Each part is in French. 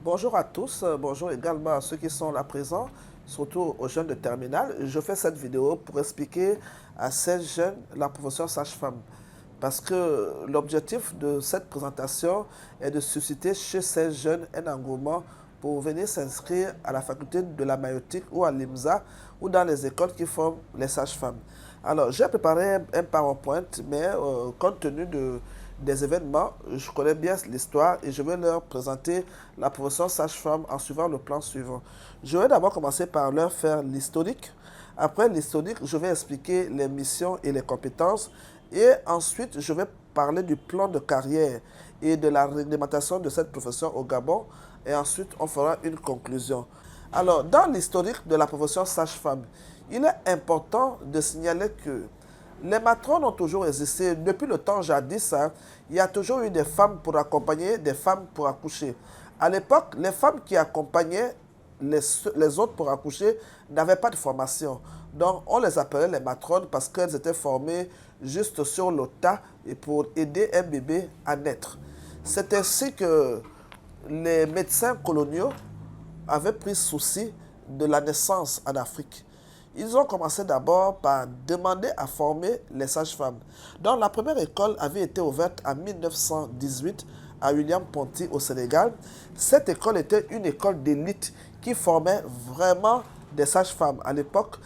Bonjour à tous, bonjour également à ceux qui sont là présents, surtout aux jeunes de terminale. Je fais cette vidéo pour expliquer à ces jeunes la profession sage-femme. Parce que l'objectif de cette présentation est de susciter chez ces jeunes un engouement pour venir s'inscrire à la faculté de la maïeutique ou à l'IMSA ou dans les écoles qui forment les sages-femmes. Alors, j'ai préparé un PowerPoint, mais compte tenu des événements, je connais bien l'histoire et je vais leur présenter la profession sage-femme en suivant le plan suivant. Je vais d'abord commencer par leur faire l'historique. Après l'historique, je vais expliquer les missions et les compétences. Et ensuite, je vais parler du plan de carrière et de la réglementation de cette profession au Gabon. Et ensuite, on fera une conclusion. Alors, dans l'historique de la profession sage-femme, il est important de signaler que les matrones ont toujours existé. Depuis le temps jadis, il y a toujours eu des femmes pour accompagner, des femmes pour accoucher. À l'époque, les femmes qui accompagnaient les autres pour accoucher n'avaient pas de formation. Donc, on les appelait les matrones parce qu'elles étaient formées juste sur le tas et pour aider un bébé à naître. C'est ainsi que les médecins coloniaux avaient pris souci de la naissance en Afrique. Ils ont commencé d'abord par demander à former les sages-femmes. Donc la première école avait été ouverte en 1918 à William Ponty au Sénégal. Cette école était une école d'élite qui formait vraiment des sages-femmes. À l'époque,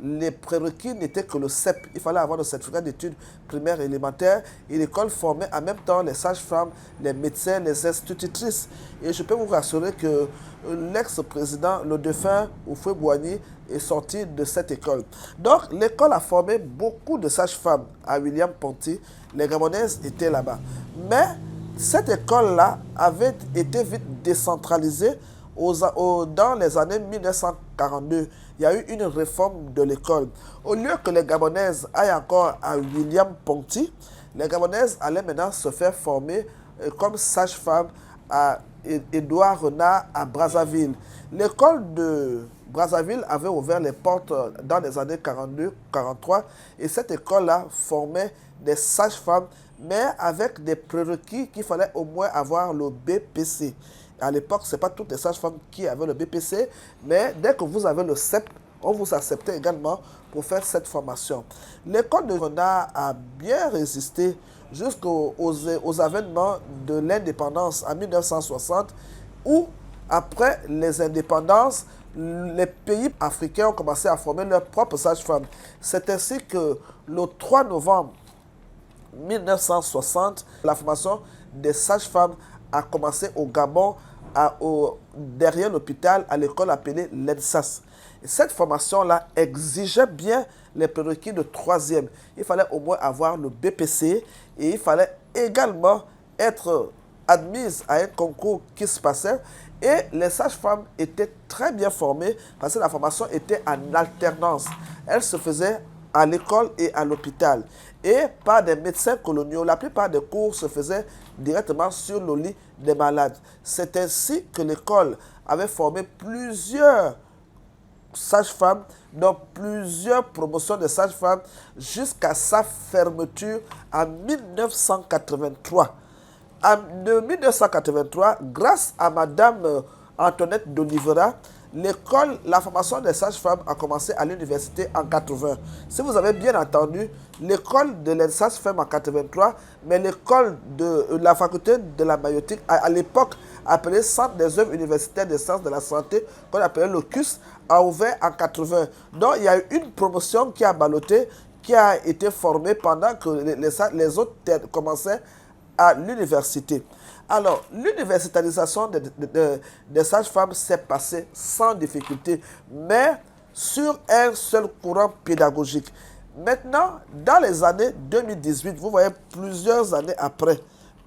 les prérequis n'étaient que le CEP. Il fallait avoir le certificat d'études primaires et élémentaires. Et l'école formait en même temps les sages-femmes, les médecins, les institutrices. Et je peux vous rassurer que l'ex-président, le défunt Houphouët-Boigny, est sorti de cette école. Donc, l'école a formé beaucoup de sages-femmes à William Ponty. Les Gabonaises étaient là-bas. Mais cette école-là avait été vite décentralisée dans les années 1942. Il y a eu une réforme de l'école. Au lieu que les Gabonaises aillent encore à William Ponty, les Gabonaises allaient maintenant se faire former comme sage-femme à Édouard Renard à Brazzaville. L'école de Brazzaville avait ouvert les portes dans les années 42-43 et cette école-là formait des sages-femmes, mais avec des prérequis qu'il fallait au moins avoir le BPC. À l'époque, ce n'est pas toutes les sages-femmes qui avaient le BPC, mais dès que vous avez le CEP, on vous acceptait également pour faire cette formation. L'école de Renard a bien résisté jusqu'aux avènements de l'indépendance en 1960, où, après les indépendances, les pays africains ont commencé à former leurs propres sages-femmes. C'est ainsi que le 3 novembre 1960, la formation des sages-femmes a commencé au Gabon, derrière l'hôpital, à l'école appelée l'ENSAS. Cette formation-là exigeait bien les prérequis de troisième. Il fallait au moins avoir le BPC et il fallait également être admise à un concours qui se passait. Et les sages-femmes étaient très bien formées parce que la formation était en alternance. Elle se faisait à l'école et à l'hôpital. Et par des médecins coloniaux, la plupart des cours se faisaient directement sur le lit des malades. C'est ainsi que l'école avait formé plusieurs sages-femmes, donc plusieurs promotions de sages-femmes, jusqu'à sa fermeture en 1983. En 1983, grâce à Madame Antoinette d'Olivera, la formation des sages-femmes a commencé à l'université en 80. Si vous avez bien entendu, l'école de les sages-femmes en 83, mais l'école de la faculté de la maïeutique, à l'époque appelée Centre des œuvres universitaires des sciences de la santé, qu'on appelait le CUS, a ouvert en 80. Donc il y a eu une promotion qui a ballotté, qui a été formée pendant que les autres commençaient à l'université. Alors, l'universitarisation des sages-femmes s'est passée sans difficulté, mais sur un seul courant pédagogique. Maintenant, dans les années 2018, vous voyez plusieurs années après,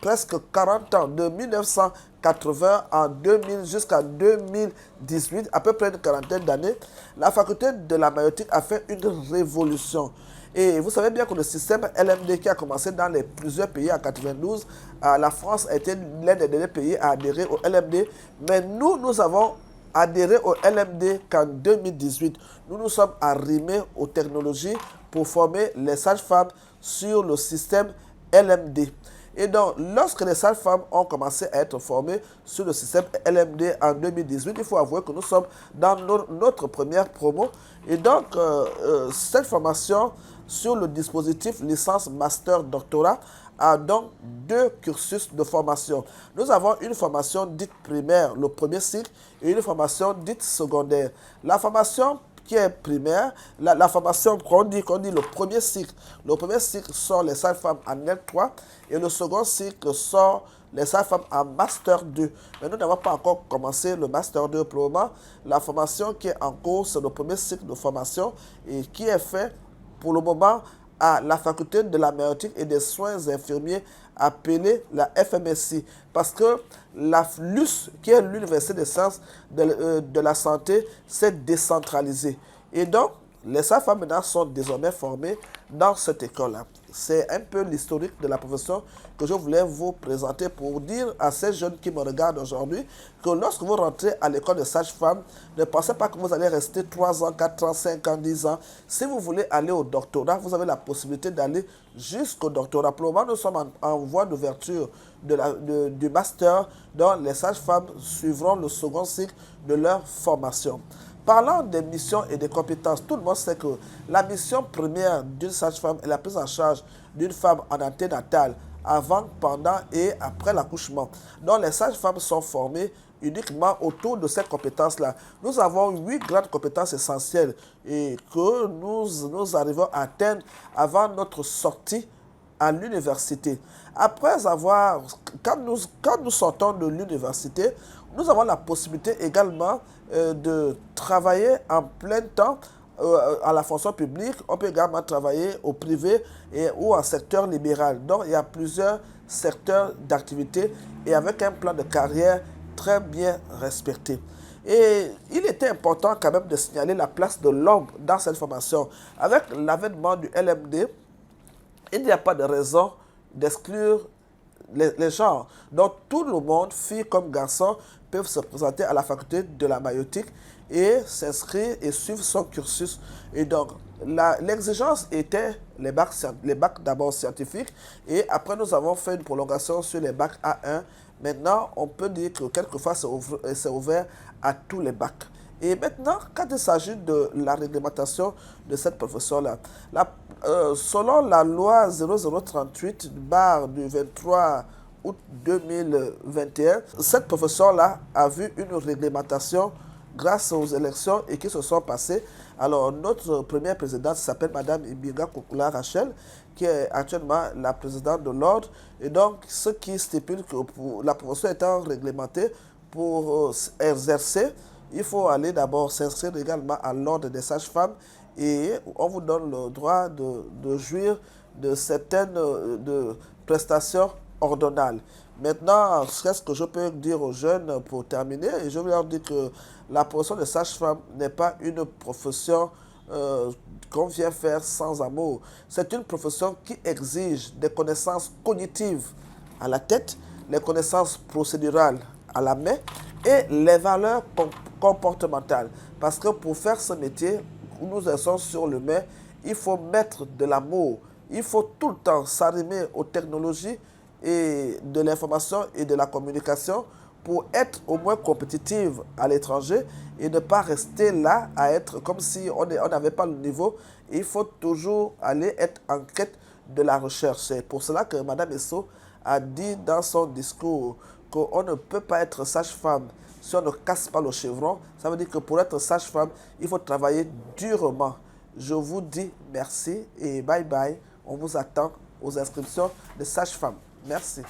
presque 40 ans, de 1980 en 2000 jusqu'à 2018, à peu près une quarantaine d'années, la faculté de la maïeutique a fait une révolution. Et vous savez bien que le système LMD qui a commencé dans plusieurs pays en 92, la France a été l'un des derniers pays à adhérer au LMD. Mais nous avons adhéré au LMD qu'en 2018. Nous nous sommes arrimés aux technologies pour former les sages-femmes sur le système LMD. Et donc, lorsque les sages-femmes ont commencé à être formées sur le système LMD en 2018, il faut avouer que nous sommes dans notre première promo. Et donc, cette formation sur le dispositif licence, master, doctorat a donc 2 cursus de formation. Nous avons une formation dite primaire, le premier cycle, et une formation dite secondaire. La formation qui est primaire, la formation qu'on dit le premier cycle. Le premier cycle sort les sages-femmes en L3 et le second cycle sort les sages-femmes en Master 2. Mais nous n'avons pas encore commencé le Master 2 pour le moment. La formation qui est en cours, c'est le premier cycle de formation et qui est fait pour le moment à la faculté de la maïeutique et des soins infirmiers appelée la FMSI. Parce que la LUS, qui est l'Université des sciences de la santé, s'est décentralisée. Et donc, les sages-femmes maintenant sont désormais formées dans cette école-là. C'est un peu l'historique de la profession que je voulais vous présenter pour dire à ces jeunes qui me regardent aujourd'hui que lorsque vous rentrez à l'école de sage-femme, ne pensez pas que vous allez rester 3 ans, 4 ans, 5 ans, 10 ans. Si vous voulez aller au doctorat, vous avez la possibilité d'aller jusqu'au doctorat. Pour le moment, nous sommes en voie d'ouverture du master dont les sages-femmes suivront le second cycle de leur formation. Parlant des missions et des compétences, tout le monde sait que la mission première d'une sage-femme est la prise en charge d'une femme en anténatale, avant, pendant et après l'accouchement. Donc les sages-femmes sont formées uniquement autour de cette compétence-là. Nous avons 8 grandes compétences essentielles et que nous arrivons à atteindre avant notre sortie à l'université. Après avoir, quand nous sortons de l'université, nous avons la possibilité également de travailler en plein temps à la fonction publique. On peut également travailler au privé ou en secteur libéral. Donc, il y a plusieurs secteurs d'activité et avec un plan de carrière très bien respecté. Et il était important quand même de signaler la place de l'homme dans cette formation. Avec l'avènement du LMD, il n'y a pas de raison d'exclure les genres. Donc tout le monde, filles comme garçons, peuvent se présenter à la faculté de la maïeutique et s'inscrire et suivre son cursus. Et donc l'exigence était les bacs d'abord scientifiques et après nous avons fait une prolongation sur les bacs A1. Maintenant, on peut dire que quelquefois c'est ouvert à tous les bacs. Et maintenant, quand il s'agit de la réglementation de cette profession-là, selon la loi 0038 du 23 août 2021, cette profession-là a vu une réglementation grâce aux élections et qui se sont passées. Alors, notre première présidente s'appelle Mme Ibinga Koukoula Rachel, qui est actuellement la présidente de l'ordre. Et donc, ce qui stipule que pour la profession étant réglementée, pour exercer, il faut aller d'abord s'inscrire également à l'ordre des sages-femmes et on vous donne le droit de jouir de certaines prestations ordonnales. Maintenant, ce que je peux dire aux jeunes pour terminer, et je veux leur dire que la profession de sage-femme n'est pas une profession qu'on vient faire sans amour. C'est une profession qui exige des connaissances cognitives à la tête, les connaissances procédurales à la main et les valeurs comportementales. Parce que pour faire ce métier, nous sommes sur le main, il faut mettre de l'amour. Il faut tout le temps s'arrimer aux technologies et de l'information et de la communication pour être au moins compétitive à l'étranger et ne pas rester là à être comme si on n'avait pas le niveau. Il faut toujours aller être en quête de la recherche. C'est pour cela que Mme Esso a dit dans son discours qu'on ne peut pas être sage-femme si on ne casse pas le chevron. Ça veut dire que pour être sage-femme, il faut travailler durement. Je vous dis merci et bye bye. On vous attend aux inscriptions de sage-femme. Merci.